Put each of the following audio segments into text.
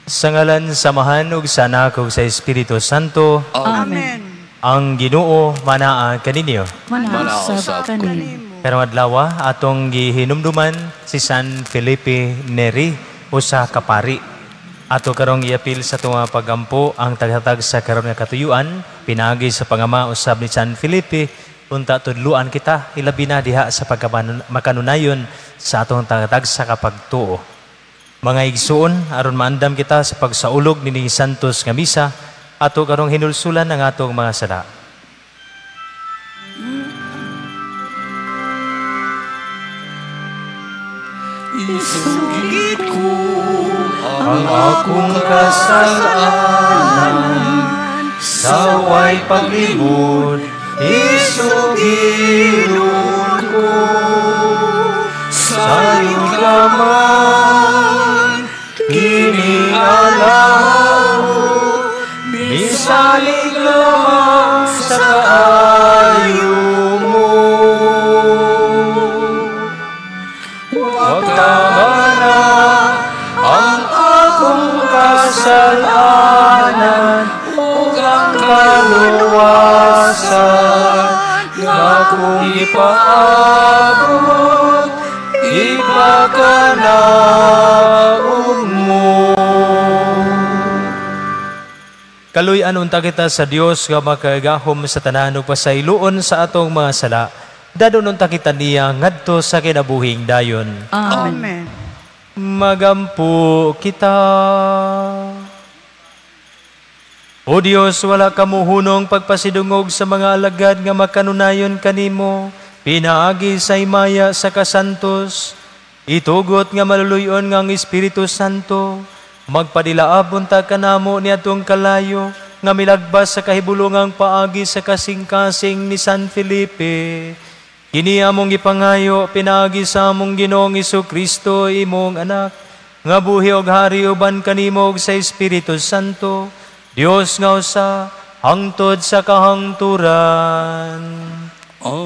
Sa ngalan, samahan ug sa Anak ug sa Espiritu Santo. Amen. Ang Ginoo manaa kaninyo. Manausap kanimo. Pero adlaw atong gihinumduman si San Felipe Neri usa ka pari. Ato karong iapil sa tunga pagampo ang taghatag sa karon nga katuyuan pinagi sa pangama usab ni San Felipe unta tudluan kita ilabi na diha sa pagmakanunayon sa atong taghatag sa kapagtuo. Mga igsuon, aron maandam kita sa pagsaulog ni Santos nga misa, ato karong hinulsulan ang atong mga sala. Isugid ko Ang akong kasalanan, saway paglimod, isugilon ko. Sayong laman, kinialam mo, misalig lamang sa kaayo mo. Huwag na ang akong kasalanan, huwag ang kaluwasan, nga kung ipaabot, ipakanaon mo. Kaluy-an unta kita sa Dios nga makagahom sa tanan ug pasayloon sa atong mga sala. Dadon unta kita niya ngadto sa kinabuhing dayon. Amen. Magampo kita. O Dios, wala ka muhunong pagpasidungog sa mga alagad nga makanunayon kanimo. Pinaagi sa imaya sa kasantos, itugot nga maluluyon nga ang Espiritu Santo, magpadilaab unta kanamo ni atong kalayo, nga milagbas sa kahibulungang paagi sa kasing-kasing ni San Felipe. Kini among ipangayo, pinaagi sa among Ginoong Jesucristo, imong anak, nga buhi og hari uban kanimo og sa Espiritu Santo, Dios nga usa, hangtod sa kahangturan. Amen.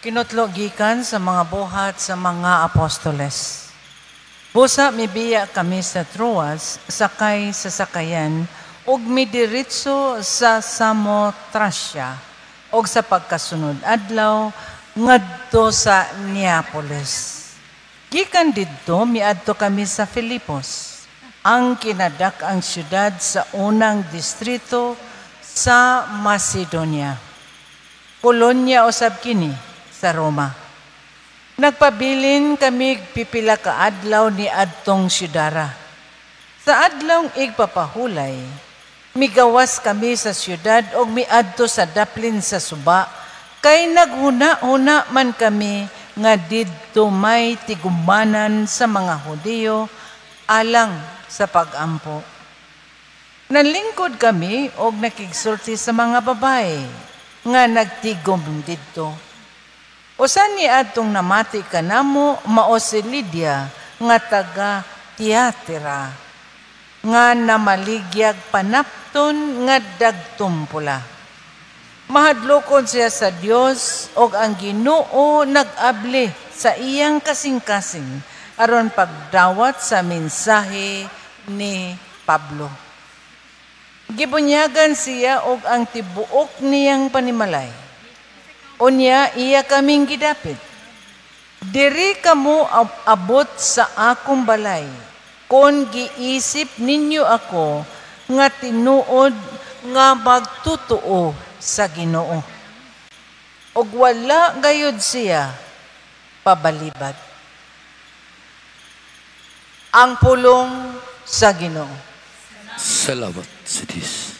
Kinutlo gikan sa mga buhat sa mga apostoles. Busa mibiya kami sa Troas, sakay sa sakayan, ug midiritso sa Samotracia, ug sa pagkasunod adlaw, ngadto sa Neapolis. Gikan didto miadto kami sa Filipos, ang kinadak-ang syudad sa unang distrito sa Macedonia. Kolonya usab kini sa Roma. Nagpabilin kami pipila ka adlaw ni adtong syudara. Sa adlawng igpapahulay, migawas kami sa syudad og miadto sa daplin sa suba, kay naghuna-huna man kami nga didto may tigumanan sa mga Hudiyo alang sa pag-ampo. Nalingkod kami og nakigsulti sa mga babae nga nagtigom didto. Usa ni adtong namati kanamo mao si Lydia nga taga Tiatira nga namaligyag panapton nga dagtumpula. Mahadlokon siya sa Dios og ang Ginoo nag-abli sa iyang kasing-kasing aron pagdawat sa mensahe ni Pablo. Gibunyagan siya og ang tibuok niyang panimalay. Unya iya kaming gidapit. Diri kamo abot sa akong balay, kon giisip ninyo ako nga tinuod nga magtutuo sa Ginoo. Og wala gayud siya pabalibad. Ang pulong sa Ginoo. Salamat sa Diyos.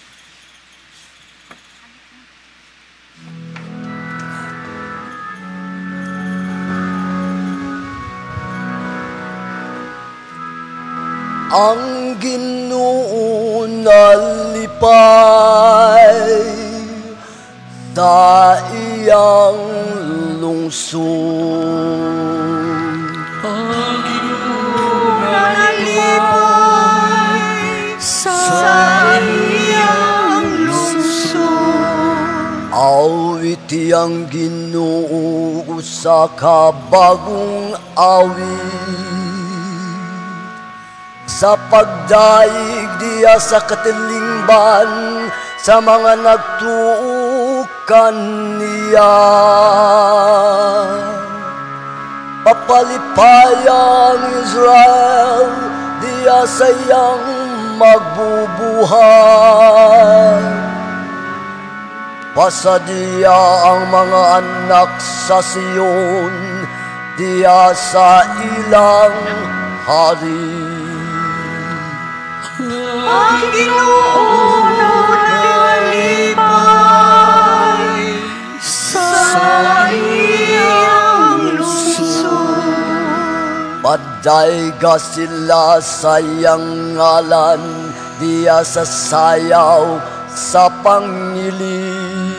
Ang Ginoo nalipay sa iyang lungsod. Ang Ginoo nalipay sa iyang lungsod. iti ang Ginoo sa kabagong awit. Sa pagdaig diya sa katilingban, sa mga nagtuo kaniya. Papalipayang Israel, diya sayang magbubuhay. Pasadiya ang mga anak sa Sion, diya sa ilang hari. Ang Ginoo nalipay sa iyang lungsod. Padayga sila sa iyang ngalan, diya sa sayaw sa pangiling.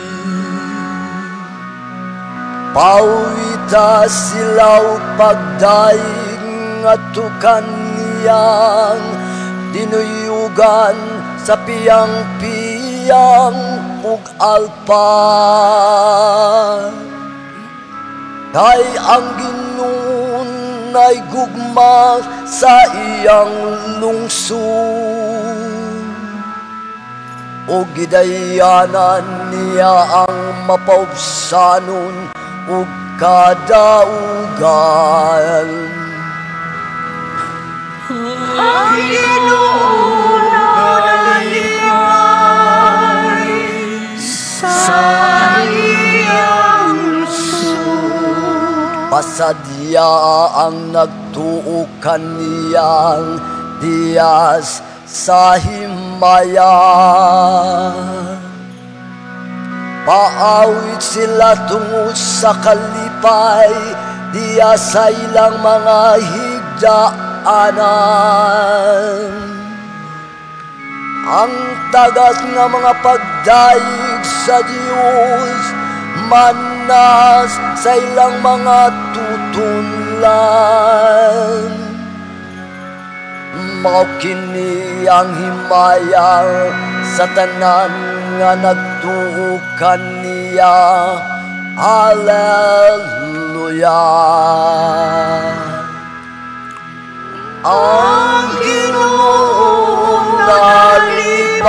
Pawita sila pagdaig nga tukan niyang dinuyugan sa piyang-piyang ug alpan. Kay ang Ginoo ay gugma sa iyang lungsod, o gidayanan niya ang mapaubsanon ug kadaugan. Ang Ginoo nalipay sa iyang lungsod. Pasadya ang nagtuo kaniyang diyas sa himaya. Paawit sila tungo sa kalipay, diya sa ilang mga higdaanan. Ang tagas nga mga pagdaig sa Diyos, manas sa ilang mga tutunlan. Mao kini ang himaya sa tanan nga nagtuo kaniya. Hallelujah. Ang Ginoo nalipay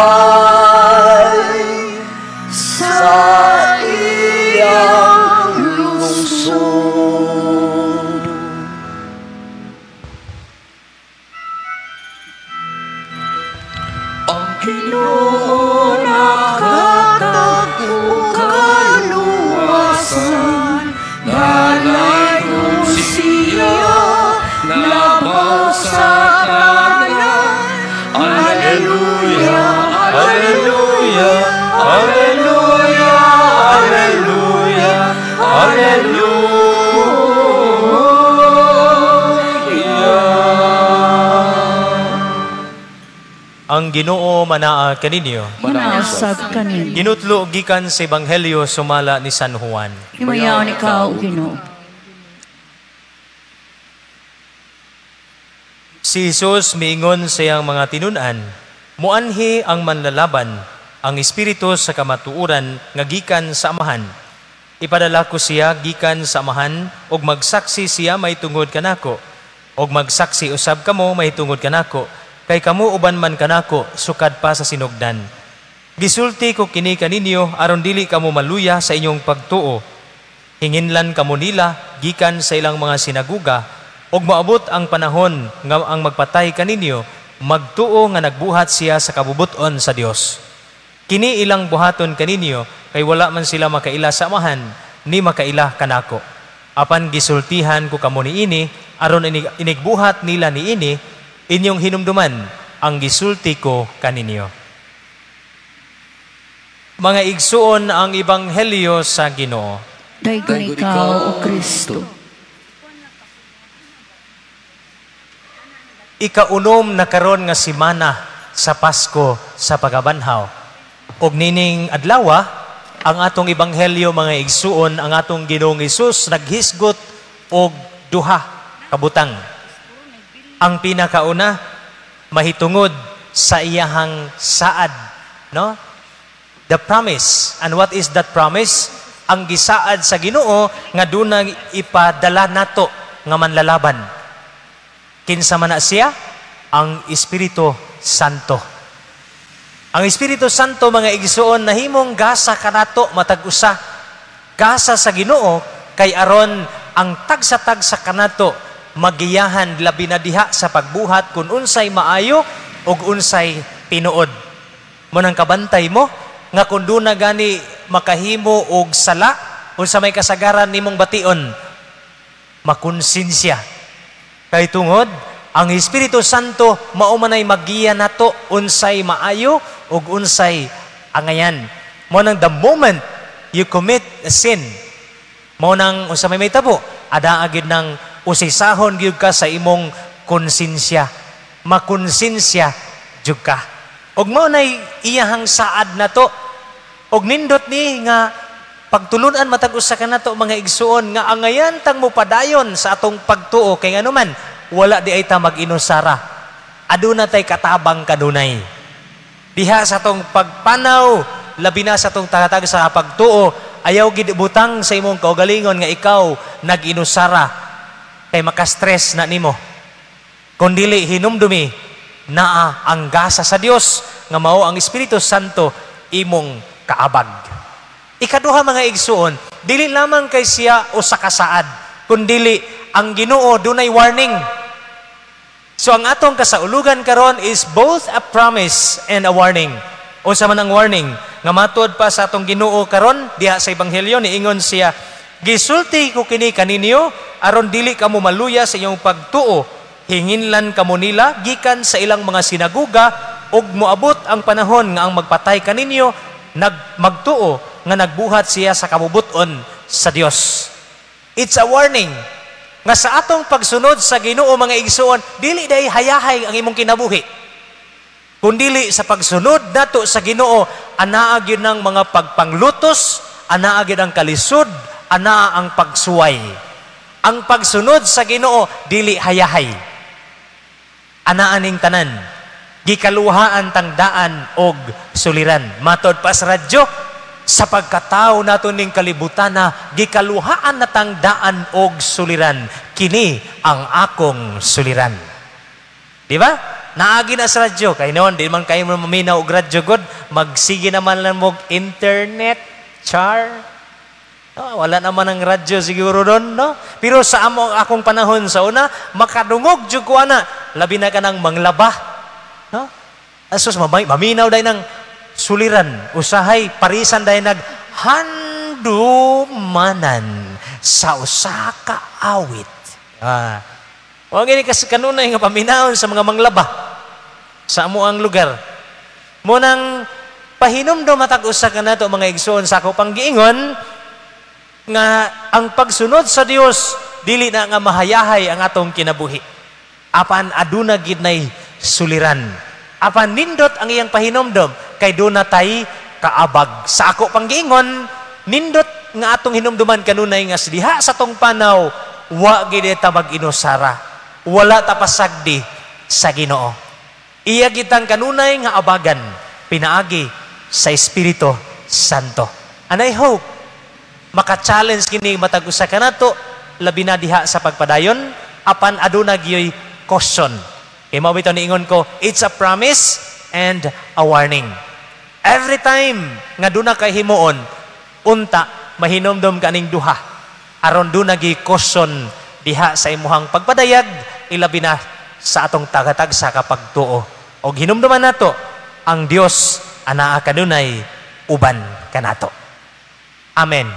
sa iyang lungsod. Ang Ginoo nakatago kaluwasan, nalayo siya labaw sa kanan. Alleluia, Alleluia, Alleluia, Alleluia, Alleluia. Ang Ginoo manaa kaninyo. Manaasab kanin. Ginutlo gikan sa Ebanghelyo sumala ni San Juan. Himayaon ikaw, Ginoo. Si Jesus miingon sa iyang mga tinunan, muanhi ang manlalaban, ang espiritu sa kamatuuran nga gikan sa Amahan. Ipadala ko siya gikan sa Amahan, og magsaksi siya may tungod kanako, og magsaksi usab kamo may tungod kanako, kay kamo uban man kanako sukad pa sa sinugdan. Gisulti ko kini kaninyo aron dili kamo maluya sa inyong pagtuo. Hinginlan kamo nila gikan sa ilang mga sinaguga, og maabot ang panahon nga ang magpatay kaninyo, magtuo nga nagbuhat siya sa kabubuton sa Dios. Kini ilang buhaton kaninyo, kay wala man sila makaila sa Amahan, ni makaila kanako. Apan gisultihan ko kamo niini, aron inigbuhat nila niini, inyong hinumduman ang gisulti ko kaninyo. Mga igsuon ang Ebanghelyo sa Ginoo. Daygon ikaw, O Kristo. Ikaunom na karon nga simana sa Pasko sa pagabanhaw. Og nining adlawa, ang atong Ebanghelyo mga igsuon, ang atong Ginoong Hesus naghisgot og duha kabutang. Ang pinakauna, mahitungod sa iyahang saad, no? The promise. And what is that promise? ang gisaad sa Ginoo nga dunay ipadala nato nga manlalaban. Kinsa man na siya? Ang Espiritu Santo. Ang Espiritu Santo, mga igsuon, nahimong gasa kanato matag usa. Gasa sa Ginoo kay aron ang tagsa-tagsa kanato magiyahan labi na diha sa pagbuhat kung unsay maayo ug unsay tinuod. Mo nang kabantay mo nga kung duna gani makahimo og sala unsa may kasagaran nimong bation, makonsensya. Kay tungod ang Espiritu Santo mao manay magiya nato unsay maayo ug unsay angayan. Mo nang the moment you commit a sin, mo nang unsa may tabo, ada agid nang usisahon gyud ka sa imong konsensya. Makonsensya jud ka. Og mao nay iyahang saad nato. Og nindot ni nga pagtulunan matag usa kanato mga igsuon nga angayan tang mopadayon sa atong pagtuo kay nganuman wala di ay ta mag-inusara. Aduna tay katabang kanunay. Diha sa atong pagpanaw, labi na sa atong tagatag sa pagtuo, ayaw gid butang sa imong kaugalingon nga ikaw nag-inusara kay makastress na nimo. Kundili hinumdumi naa ang gasa sa Dios nga mao ang Espiritu Santo imong kaabag. Ikaduha mga igsuon, dili lamang kay siya usa ka saad, kundili ang Ginoo dunay warning. So ang atong kasaulugan karon is both a promise and a warning. Unsa man ang warning? Nga matud pa sa atong Ginoo karon diha sa ebanghelyo niingon siya, gisulti ko kini kaninyo aron dili kamo maluya sa inyong pagtuo. Hinginlan kamo nila gikan sa ilang mga sinaguga ug moabot ang panahon nga ang magpatay kaninyo magtuo nga nagbuhat siya sa kabubuton sa Dios. It's a warning nga sa atong pagsunod sa Ginoo mga igsuon, dili day hayahay ang imong kinabuhi. Kundili sa pagsunod nato sa Ginoo, anaa gyud ng mga pagpanglutos, anaa gyud ang kalisod, anaa ang pagsuway. Ang pagsunod sa Ginoo dili hayahay. Anaa ning tanan, gikaluhaan tangdaan og suliran. Matod pa sa radyo, sa pagkatao nato ning kalibutan na gikaluhaan na tangdaan og suliran, kini ang akong suliran. Di ba? Naagi na sa radyo kay noon di man kayo maminaw og radyo god, magsige naman lang mo internet char. Oh, wala naman ang radyo siguro doon, no? Pero sa akong panahon sa una, makadungog jud ko ana, labi na ka nang manglaba, no? Asus maminaw day nang suliran, usahay parisan day nag handumanan sa usa ka awit. Wag ini kasi kanunay nga paminahon sa mga manglaba sa amo ang lugar. Mo nang pahinumdom matag usa kanato mga igsoon sa ako panggiingon nga ang pagsunod sa Dios dili na nga mahayahay ang atong kinabuhi. Apan aduna gid nay suliran. Apan nindot ang iyang pahinumdom kay duna tay kaabag. Sa ako panggiingon, nindot nga atong hinumduman kanunay nga diha sa tong panaw wa gid ta mag-inusara. Wala ta pasagdi sa Ginoo. Iya kitang kanunay nga abagan pinaagi sa Espiritu Santo. And I hope maka-challenge kini matag usa kanato labi na diha sa pagpadayon apan aduna gyoy caution. Kay mao bitaw niingon ko, it's a promise and a warning. Every time nga duna kay himuon, unta mahinomdom kaning duha. Aron duna gi caution diha sa imuhang pagpadayag ilabi na sa atong tagatag sa kapagtuo. Og hinumduman nato ang Dios anaa kanunay uban kanato. Amen.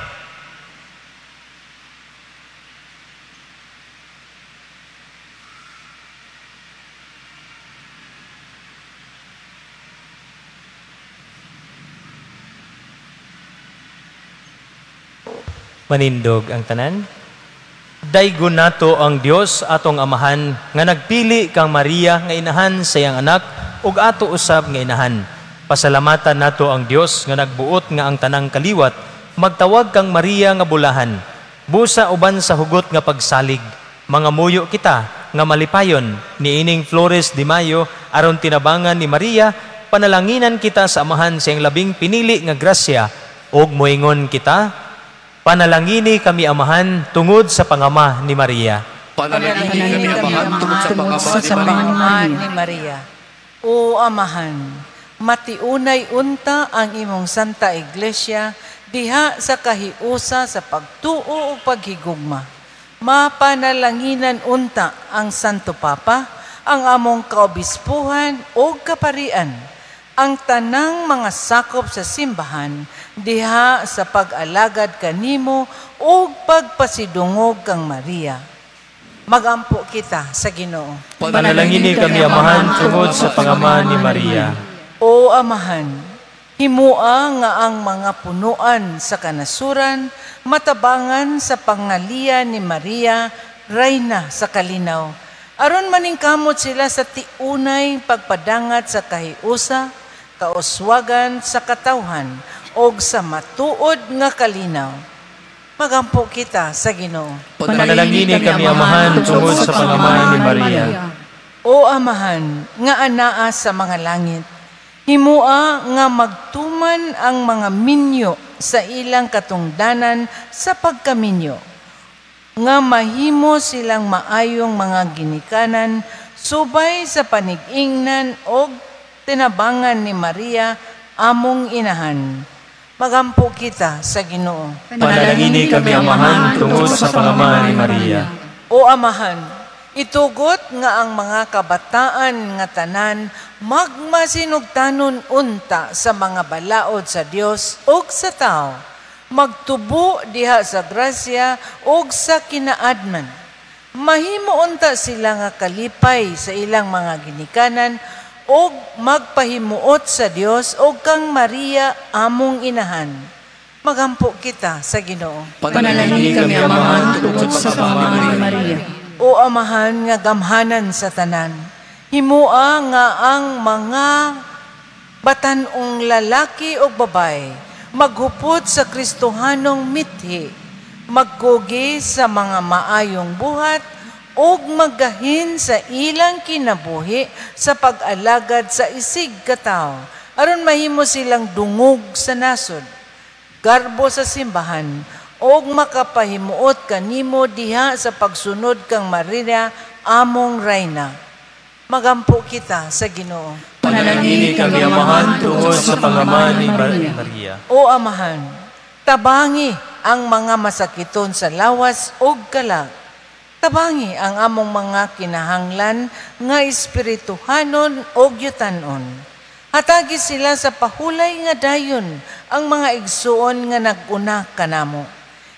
Manindog ang tanan. Daygon nato ang Dios atong amahan nga nagpili kang Maria nga inahan sa iyang anak ug ato usab nga inahan. Pasalamatan nato ang Dios nga nagbuot nga ang tanang kaliwat magtawag kang Maria nga bulahan. Busa uban sa hugot nga pagsalig. Mga muyo kita nga malipayon niining Flores de Mayo aron tinabangan ni Maria, panalanginan kita sa amahan sa iyang labing pinili nga grasya ug moingon kita, Panalangini kami Amahan tungod sa pangama ni Maria. Panalangin kami Amahan tungod sa pangama ni Maria. O Amahan, matiunay unta ang imong Santa Iglesia diha sa kahiusa sa pagtuo o paghigugma. Mapanalanginan unta ang Santo Papa, ang among kaobispuhan o kaparian, ang tanang mga sakop sa simbahan diha sa pag-alagad kanimo o pagpasidungog kang Maria. Magampo kita sa Ginoo. Panalangini kami Amahan tungod sa pangama ni Maria. O Amahan, himua nga ang mga punuan sa kanasuran, matabangan sa pangalian ni Maria, Reyna sa kalinaw. Aron maningkamot sila sa tiunay pagpadangat sa kahiusa, kauswagan sa katawhan, o sa matuod nga kalinaw. Magampo kita sa Ginoo. Panalangini kami Amahan tungod sa pangama ni Maria. O Amahan, nga anaa sa mga langit, himua nga magtuman ang mga minyo sa ilang katungdanan sa pagkaminyo, nga mahimo silang maayong mga ginikanan subay sa panig-ingnan o tinabangan ni Maria, among inahan. Magampo kita sa Ginoo. Panalangini kami Amahan tungod sa pangama ni Maria. O Amahan, itugot nga ang mga kabataan nga tanan magmasinugtanon unta sa mga balaod sa Dios ug sa tao, magtubo diha sa grasya ug sa kinaadman. Mahimo unta sila nga kalipay sa ilang mga ginikanan ug magpahimuot sa Dios ug kang Maria, among inahan. Magampo kita sa Ginoo. Panalangin kami Amahan tungod sa pangama ni Maria. O Amahan nga gamhanan sa tanan, himua nga ang mga batanong lalaki o babae maghupot sa Kristohanong mithi, magkugi sa mga maayong buhat ug maggahin sa ilang kinabuhi sa pag-alagad sa isig katao, aron mahimo silang dungog sa nasod, garbo sa simbahan, ug makapahimuot kanimo diha sa pagsunod kang Maria, among Reyna. Magampo kita sa Ginoo. Panalangini kami Amahan tungod sa pangama ni Maria. O Amahan, tabangi ang mga masakiton sa lawas ug kalag. Tabangi ang among mga kinahanglan nga espirituhanon ug yutanon. Hatagi sila sa pahulay nga dayon ang mga igsuon nga naguna kanamo.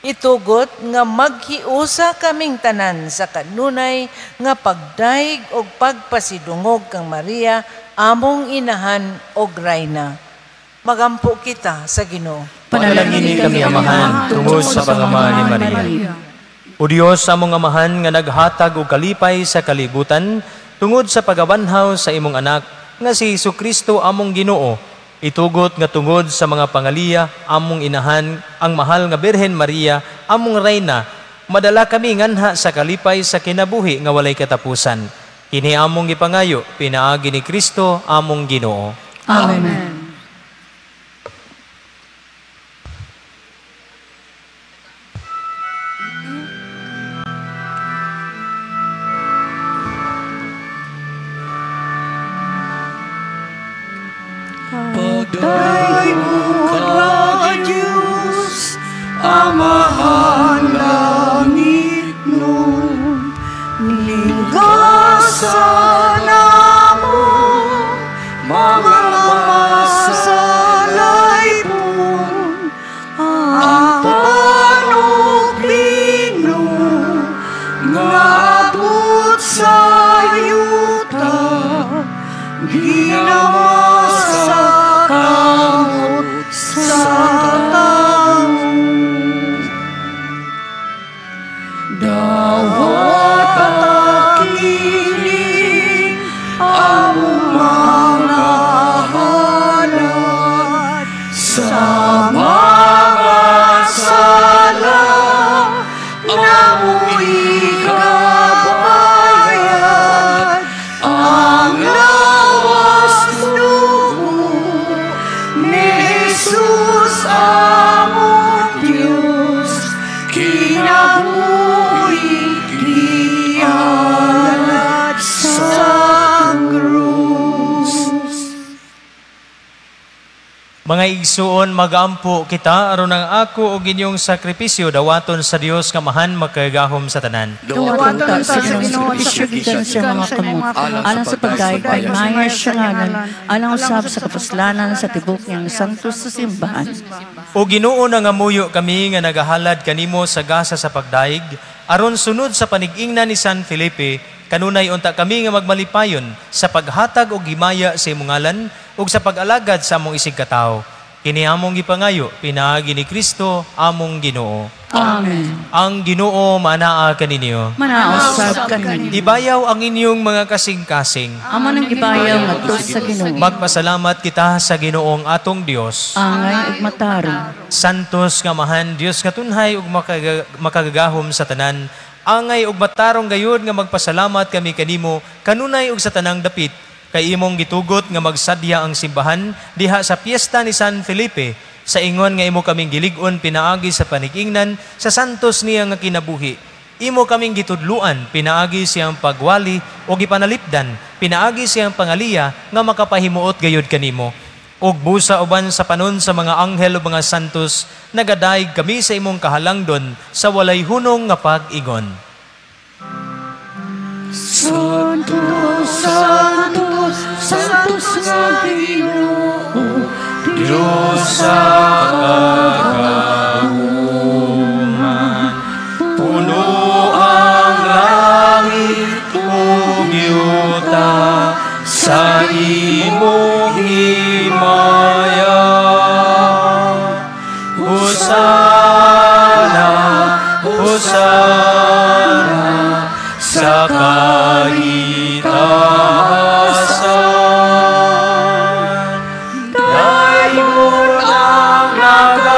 Itugot nga maghiusa kaming tanan sa kanunay nga pagdaig ug pagpasidungog kang Maria, among inahan ug Reyna. Magampo kita sa Ginoo. Panalangini kami Amahan tungod sa pangama ni Maria. O Diyos, among Amahan nga naghatag og kalipay sa kalibutan tungod sa pagabanhaw sa imong anak nga si Jesucristo among Ginoo, itugot nga tungod sa mga pangaliya among inahan ang mahal nga Birhen Maria, among Reyna, madala kami nganha sa kalipay sa kinabuhi nga walay katapusan. Kini among gipangayo pinaagi ni Kristo among Ginoo. Amen. Pagdaigod Diyos, Amahan langit nun, linggasan mo, mga masalay po, ang panuglino, ngabot sa yuta, ginawa sa kamot sa tao. Dawat at kiling ang mga halad sa mga sala na mo'y kabayan. Ang lawas dugo ni Jesus among Diyos, Mga igsuon, magampo kita aron ang ako og inyong sakripisyo dawaton sa Dios nga mahan makagahom sa tanan. Dawaton ta sa Ginoo isyu gikan sa mga kamot, alang sa pagdaig ay maya siya ngalan, alang usab sa kapuslanan sa tibok niyang santos sa simbahan. O Ginoo nangamuyo kami nga nagahalad kanimo sa gasa sa pagdaig, aron sunod sa panigingnan ni San Felipe, kanunay unta kami nga magmalipayon sa paghatag og himaya sa imong ngalan ug sa pag-alagad sa among isig katao. Kini among gipangayo pinaagi ni Kristo among Ginoo. Amen. Ang Ginoo manaa kaninyo. Manausab kaninyo. Ibayaw ang inyong mga kasing-kasing. Amo nang ibayaw ngadto sa Ginoo. Magpasalamat kita sa Ginoong atong Dios. Angay ug matarong. Santos nga mahan Dios nga tunhay ug makagagahom sa tanan. Angay ug matarong gayud nga magpasalamat kami kanimo kanunay ug sa tanang dapit. Kay imong gitugot nga magsadya ang simbahan diha sa piyesta ni San Felipe, sa ingon nga imo kaming gilig-on pinaagi sa panigingnan sa santos niya nga kinabuhi. Imo kaming gitudluan pinaagi siyang pagwali o gipanalipdan, pinaagi siyang pangaliya nga makapahimuot gayud kanimo. Og busa uban sa panon sa mga anghel o mga santos, nagadaig kami sa imong kahalangdon sa walay hunong nga pag-ingon. Santos, Santos, Santos nga Ginoo, Diyos sa kagahuman, puno ang langit ug yuta sa imong himaya. Hosana, Hosana sa kaitaasan. Dayon ang nagaangin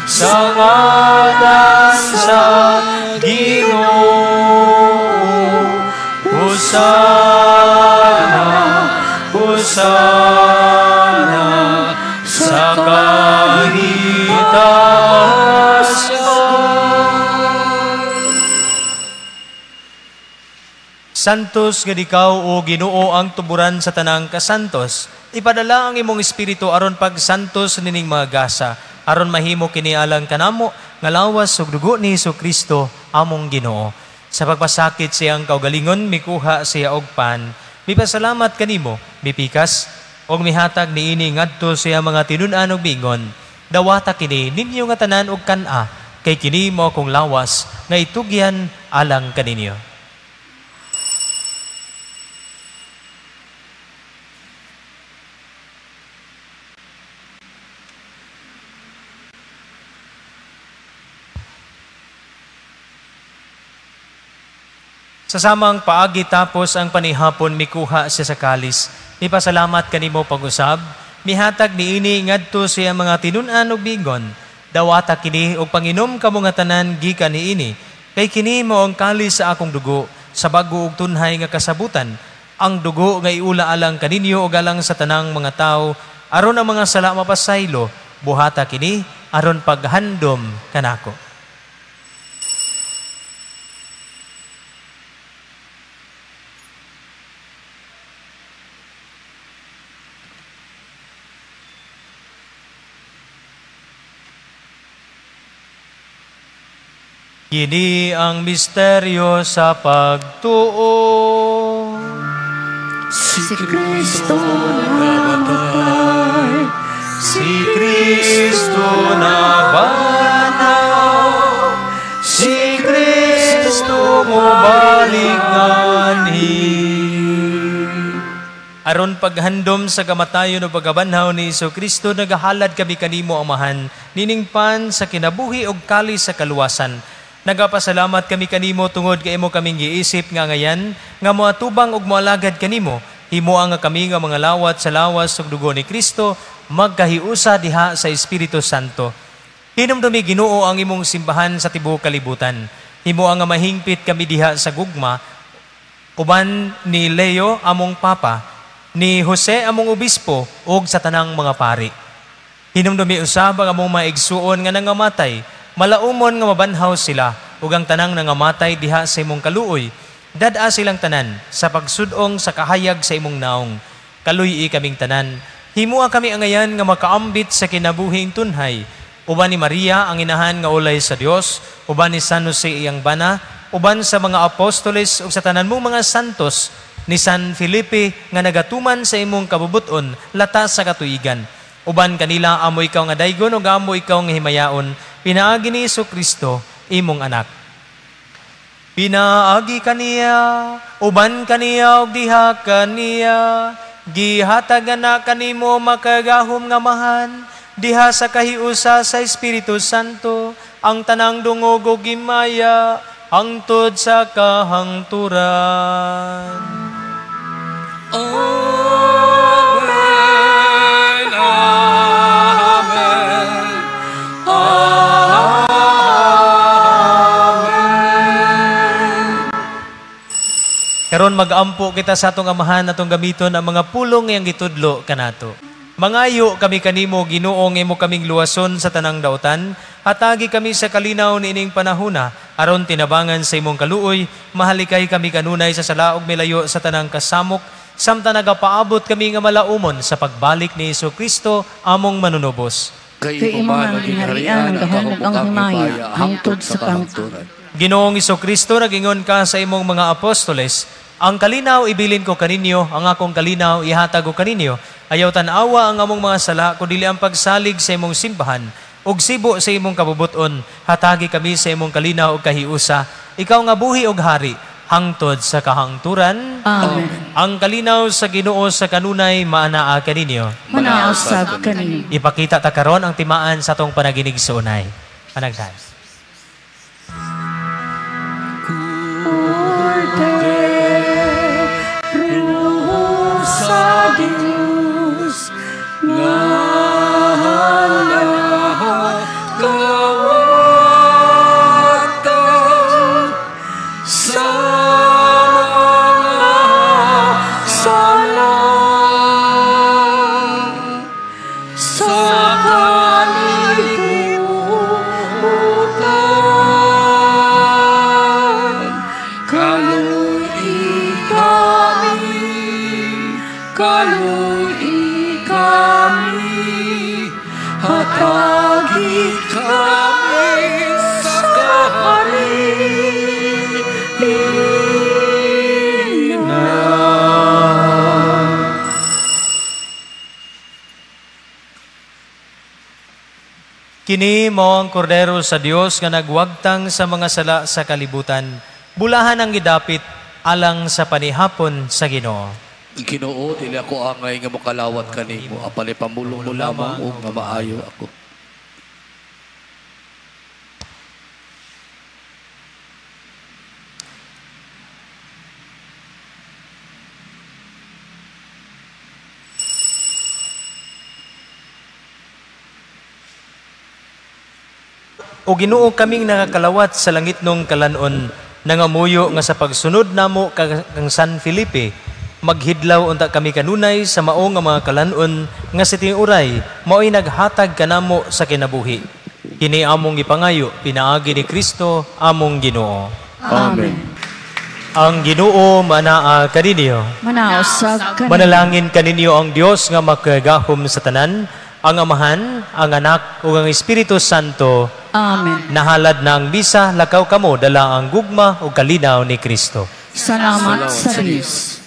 sa ngalan sa Ginoo. Hosana, Hosana sa kaitaasan. Santos nga ikaw o Ginoo ang tuburan sa tanang kasantos. Ipadala ang imong espiritu aron pagsantos nining mga gasa, aron mahimo kini alang kanamo nga lawas ug dugo ni Hesukristo among Ginoo. Sa pagpasakit siyang kaugalingon mikuha siya og pan. Mipasalamat kanimo, mipikas og mihatag niini ngadto siya mga tinun-an og bingon. Dawata kini ninyo nga tanan og kan-a, kay kini mo akong lawas nga itugyan alang kaninyo. Sa samang paagi tapos ang panihapon mikuha siya sa kalis. Mipasalamat kanimo pag-usab, mihatag niini ngadto siya mga tinun-an og bigon. Dawata kini og panginom kamo nga tanan gikan niini. Kay kini mao ang kalis sa akong dugo, sa bag-o ug tunhay nga kasabutan. Ang dugo nga iula alang kaninyo og alang sa tanang mga tawo, aron ang mga sala mapasaylo, buhata kini aron paghandom kanako. Kini ang misteryo sa pagtuo. si Kristo namatay, Si Kristo nabanaw, si Kristo mubalik nganhi. Aron paghandom sa kamatayon o pagabanhaw ni Hesukristo, nagahalad kami kanimo amahan, niningpan sa kinabuhi og kali sa kaluwasan. Nagapasalamat kami kanimo tungod kay imo kaming giisip nga ngayan, nga moatubang og moalagad kanimo, himuang nga kami nga mga lawat sa lawas ug dugo ni Kristo, magkahiusa diha sa Espiritu Santo. Hinumdumi Ginoo ang imong simbahan sa tibuok kalibutan. Himuang nga mahingpit kami diha sa gugma, uban ni Leo among papa, ni Jose among obispo, ug sa tanang mga pari. Hinumdumi usab ang among maigsuon nga nangamatay, malaumon nga mabanhaw sila, ug ang tanang nangamatay diha sa imong kaluoy. Dad-a silang tanan sa pagsudong sa kahayag sa imong naong. Kaluy-i kaming tanan, Himua kami angayan nga makaambit sa kinabuhing tunhay. Uban ni Maria ang inahan nga ulay sa Dios, uban ni San Jose iyang bana, uban sa mga apostoles ug sa tanan mong mga santos, ni San Felipe nga nagatuman sa imong kabubuton latas sa katuigan. Uban kanila amo ikaw nga daygon ug amo ikaw nga himayaon, pinaagi ni Jesucristo imong anak. Pinaagi kaniya, uban kaniya ug diha kaniya, gihatagan na kanimo makagahom nga mahan, diha sa kahiusa sa Espiritu Santo, ang tanang dungog ug gimaya, hangtod sa kahangturan. Amen, amen, amen. Karon mag-ampo kita sa atong amahan atong gamiton ang mga pulong ngayang gitudlo kanato. Mangayo kami kanimo Ginoo nga imo kaming luwason sa tanang daotan, hatagi kami sa kalinaw niining panahona, aron tinabangan sa imong kaluoy, mahalikay kami kanunay sa salaog milayo sa tanang kasamok, samtang nagapaabot kami nga malaumon sa pagbalik ni Jesucristo among manunubos. Kay imo nga ginharian ang gahom ug ang himaya hangtod sa kahangturan. Ginoong Jesucristo, nagingon ka sa imong mga apostoles, ang kalinaw ibilin ko kaninyo, ang akong kalinaw ihatag ko kaninyo. Ayaw tanawa ang among mga sala, kundi ang pagsalig sa imong simbahan, ug sibo sa imong kabubuton, hatagi kami sa imong kalinaw ug kahiusa. Ikaw nga buhi ug hari, hangtod sa kahangturan. Amen. Ang kalinaw sa Ginoo sa kanunay maanaa kaninyo. Manausab kaninyo. Ipakita ta karon ang timaan sa atong panaginig sa unay. Panagdas. Sa Diyos nga kawatan sa mga sala sa kalikutan, kaluy kami, hatagi kami sa kahalinan. Kini mao ang kordero sa Dios nga nagwagtang sa mga sala sa kalibutan. Bulahan ang gidapit alang sa panihapon sa Ginoo. Ginoo, dili ako angay nga makalawat kanimo, apalay pamulong mo lamang o nga maayo ako. O Ginoo, kaming nakakalawat sa langit nung kalanon, nangamuyo nga sa pagsunod namo kang San Felipe, maghidlaw unta kami kanunay sa mao nga mga kalanon nga sa tinuray mao'y naghatag kanamo sa kinabuhi. Kini among ipangayo pinaagi ni Kristo among Ginoo. Amen. Ang Ginoo manaa kaninyo. Manausab kaninyo. Manalangin kaninyo ang Dios nga makagahom sa tanan, ang Amahan, ang Anak ug ang Espiritu Santo. Amen. Nahalad na ang bisa, lakaw kamo dala ang gugma ug kalinaw ni Kristo. Salamat sa Diyos.